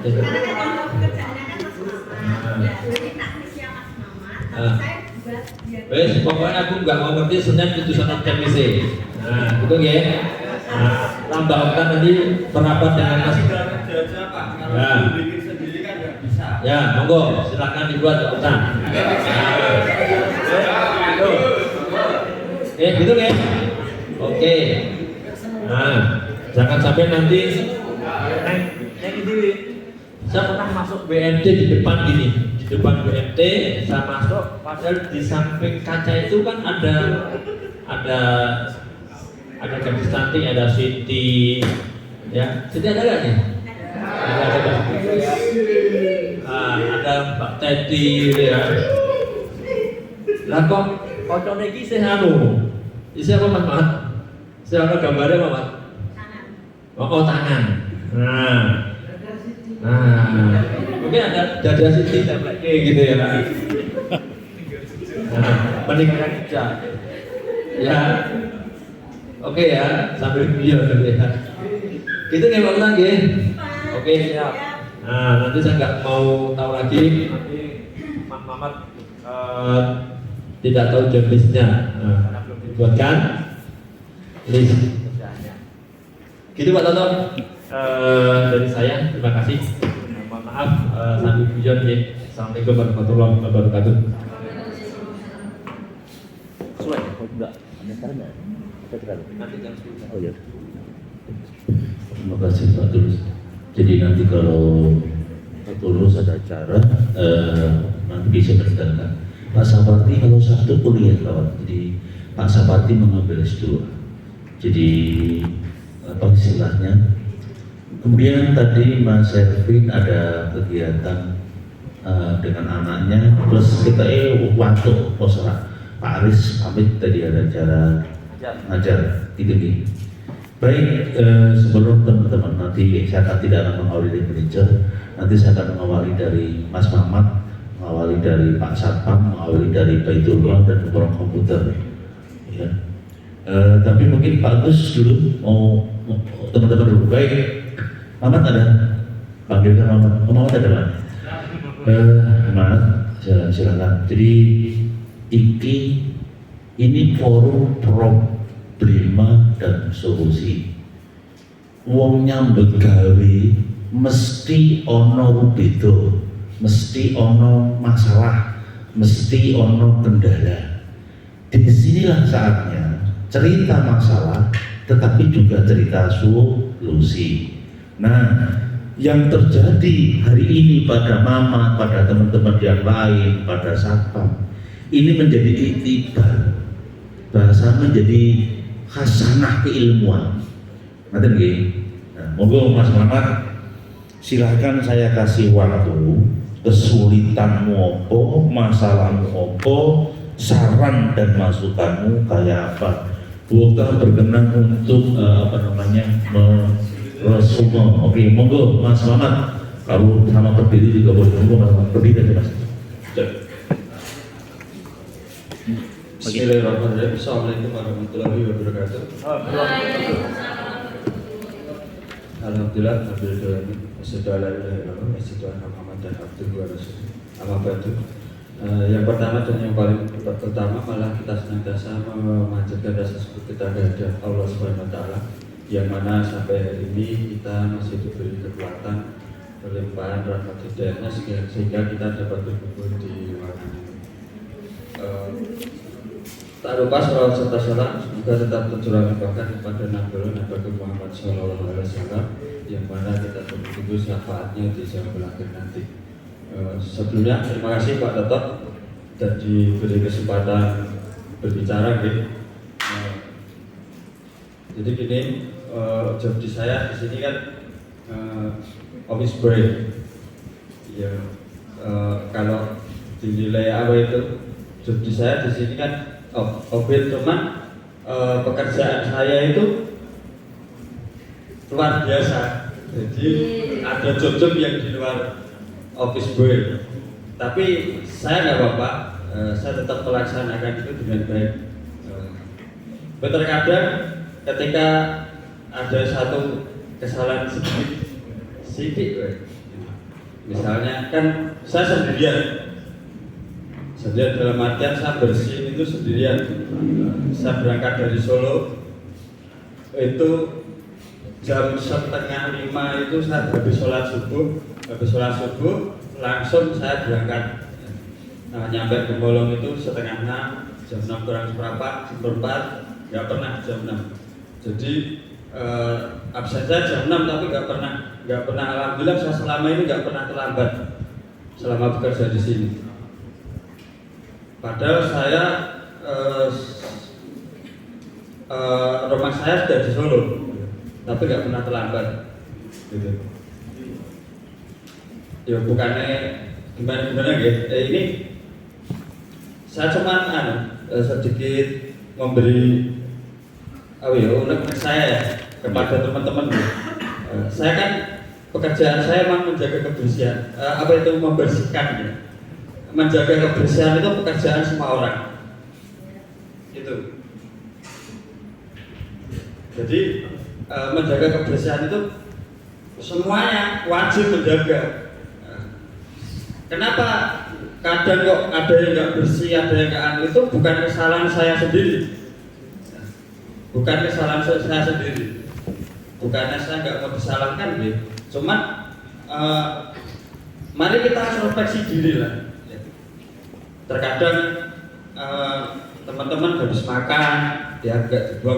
Karena kalau pekerjaannya kan Mas Mamat, ya, jadi teknisnya Mas Mamat, tapi saya buat biar Wes, pokoknya aku nggak mau ngerti Senin itu sana TPC. Nah, gitu ya. Nah, tambah oktan nanti merapat dengan Mas. Sudah kerja aja Pak. Kalau Ya. bikin sendiri kan nggak bisa. Ya, monggo silakan dibuat oktan. Gitu ya. Oke. Nah, jangan sampai nanti Yang ini saya pernah masuk BMT di depan gini, di depan BMT saya masuk, padahal di samping kaca itu kan ada gadis cantik, ada Siti, ya. Siti ada nggak nih? Ada Mbak Teti, ya. Lah kok kocone iki sih anu. Isi apa Mas Mat? Saya ada gambarnya apa Mas? Oh, tangan. Nah, mungkin ada dada Siti template kayak gitu ya. Nah, meninggalkan jejak. Ya. Oke ya, sambil video dulu ya. Gitu nih Pak lagi. Oke, siap. Nah, nanti saya nggak mau tahu lagi. Nanti Mas Mamat tidak tahu job listnya, karena belum dibuatkan list kerjanya. Gitu Pak Toto. Dari saya, terima kasih. Mohon maaf, sambil video ya. Assalamualaikum warahmatullahi wabarakatuh. Sudah, enggak. Ada sekarang enggak? Nanti jam 10. Oh iya. Terima kasih Pak Tulus. Jadi nanti kalau Pak Tulus ada acara, nanti bisa berdengar. Pak Sapardi kalau Sabtu kuliah kawan. Jadi Pak Sapardi mengambil S2. Jadi apa istilahnya? Kemudian tadi Mas Ervin ada kegiatan dengan anaknya, plus kita waktu posra Pak Aris pamit tadi ada acara ngajar gitu. Baik, sebelum teman-teman nanti saya akan tidak akan mengawali dari manajer, nanti saya akan mengawali dari Mas Mamat, mengawali dari Pak Satpam, mengawali dari Baitullah dan orang komputer. Ya. Tapi mungkin Pak Agus dulu mau teman-teman dulu. Baik, Mamat ada, panggilkan Mamat. Mamat ada Pak. Mamat, silakan. Jadi ini forum problema dan solusi. Wong nyambut gawe mesti ono rubedo, mesti ono masalah, mesti ono kendala. Disinilah saatnya cerita masalah, tetapi juga cerita solusi. Nah, yang terjadi hari ini pada Mama, pada teman-teman yang lain, pada Satpam, ini menjadi iktibar, bahasa menjadi khasanah keilmuan. Nanti begini, nah, monggo Mas Mamat, silahkan saya kasih waktu. Kesulitanmu apa, masalahmu apa, saran dan masukanmu kayak apa. Bukan berkenan untuk resume. Oke, monggo Mas Mamat. Kalau sama berdiri juga boleh. Monggo Mas Mamat, berdiri aja Mas. Bismillahirrahmanirrahim. Assalamualaikum warahmatullahi wabarakatuh. Alhamdulillah, alhamdulillah. Asyhadu an la ilaha illallah wa asyhadu anna Muhammadan abduhu wa rasuluh. Amma ba'du. Yang pertama dan yang paling pertama malah kita senantiasa memanjatkan rasa syukur kita kepada Allah Subhanahu wa taala, yang mana sampai hari ini kita masih diberi kekuatan, berlimpahan rahmat hidayahnya sehingga kita dapat berkumpul di ruangan ini. Tak lupa salawat serta salam semoga tetap tercurahkan bahkan kepada Nabi Muhammad SAW, yang mana kita tunggu syafaatnya di zaman akhir nanti. Sebelumnya terima kasih Pak Toto dan diberi kesempatan berbicara gitu. Jadi gini, job di saya di sini kan office boy. Ya, kalau dinilai apa itu job di saya di sini kan office, cuman pekerjaan saya itu luar biasa. Jadi ada job-job yang di luar office boy, tapi saya nggak apa-apa, saya tetap melaksanakan itu dengan baik. Terkadang ketika ada satu kesalahan sedikit, misalnya kan saya sendirian dalam artian saya bersihin itu sendirian. Saya berangkat dari Solo itu jam 4:30 itu saya habis sholat subuh langsung saya berangkat. Nah, nyampe ke Bolong itu 5:30, jam 6 kurang seperempat, nggak pernah jam 6. Jadi absen saya jam 6 tapi nggak pernah alhamdulillah saya selama ini nggak pernah terlambat selama bekerja di sini. Padahal saya rumah saya sudah di Solo, tapi nggak pernah terlambat. Gitu. Ya bukannya gimana gitu. Ini saya cuma sedikit memberi unek saya ya, kepada teman-teman. Saya kan pekerjaan saya memang menjaga kebersihan, membersihkan ya. Menjaga kebersihan itu pekerjaan semua orang. Itu. Jadi menjaga kebersihan itu semuanya wajib menjaga. Kenapa kadang kok ada yang nggak bersih, ada yang nggak itu bukan kesalahan saya sendiri. Bukan kesalahan saya sendiri. Bukannya saya nggak mau disalahkan gitu. Cuma mari kita introspeksi diri lah. Terkadang teman-teman habis makan dia nggak dibuang